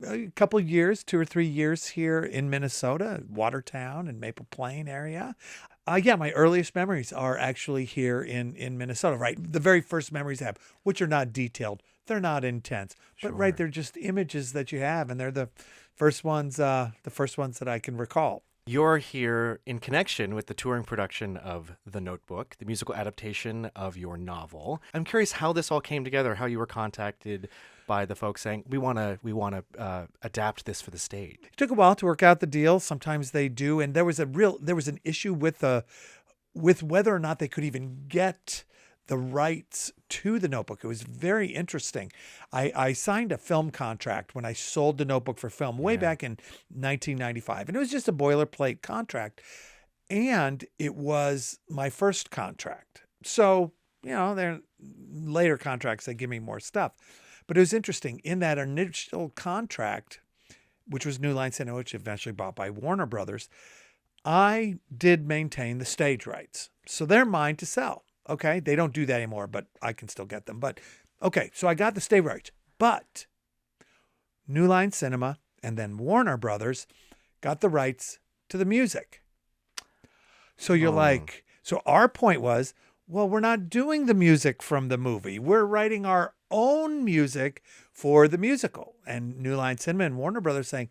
a couple years, 2 or 3 years here in Minnesota, Watertown and Maple Plain area. Yeah, my earliest memories are actually here in Minnesota, right? The very first memories I have, which are not detailed, they're not intense, but right, Sure. they're just images that you have, and they're the first ones that I can recall. You're here in connection with the touring production of The Notebook, the musical adaptation of your novel. I'm curious how this all came together, how you were contacted by the folks saying, we want to adapt this for the stage. It took a while to work out the deal. Sometimes they do, and there was an issue with whether or not they could even get the rights to the Notebook. It was very interesting. I signed a film contract when I sold the Notebook for film way Yeah. back in 1995, and it was just a boilerplate contract, and it was my first contract. So there later contracts they give me more stuff, but it was interesting in that initial contract, which was New Line Cinema, which eventually bought by Warner Brothers. I did maintain the stage rights. So they're mine to sell. Okay. They don't do that anymore, but I can still get them. But okay. So I got the stage rights. But New Line Cinema and then Warner Brothers got the rights to the music. So you're Mm, like, so our point was, well, we're not doing the music from the movie. We're writing our own music for the musical. And New Line Cinema and Warner Brothers saying,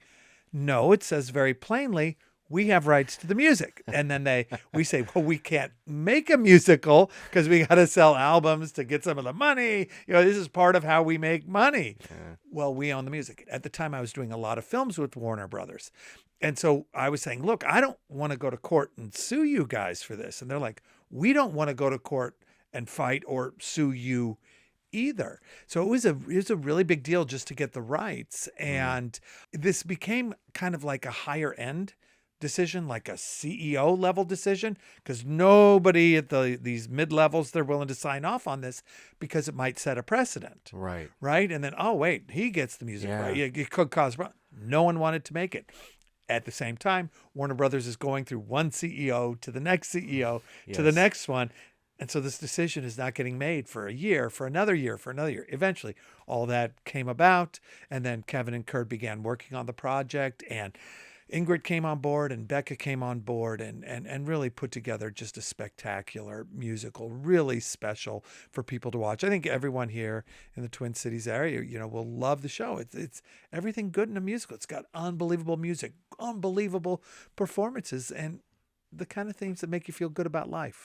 no, it says very plainly, we have rights to the music. And then we say, well, we can't make a musical because we got to sell albums to get some of the money. This is part of how we make money. yeah. Well, we own the music. At the time, I was doing a lot of films with Warner Brothers. And so I was saying, look, I don't want to go to court and sue you guys for this. And they're like, we don't want to go to court and fight or sue you either. So it was a really big deal just to get the rights. Mm, And this became kind of like a higher end decision, like a CEO level decision, because nobody at these mid levels they're willing to sign off on this because it might set a precedent, right. right? And then oh wait, he gets the music right. Yeah. It could cause no one wanted to make it. At the same time, Warner Brothers is going through one CEO to the next CEO to the Yes. next one. And so this decision is not getting made for a year, for another year, for another year. Eventually, all that came about. And then Kevin and Kurt began working on the project. And Ingrid came on board and Becca came on board and really put together just a spectacular musical, really special for people to watch. I think everyone here in the Twin Cities area, will love the show. It's everything good in a musical. It's got unbelievable music, unbelievable performances, and the kind of things that make you feel good about life.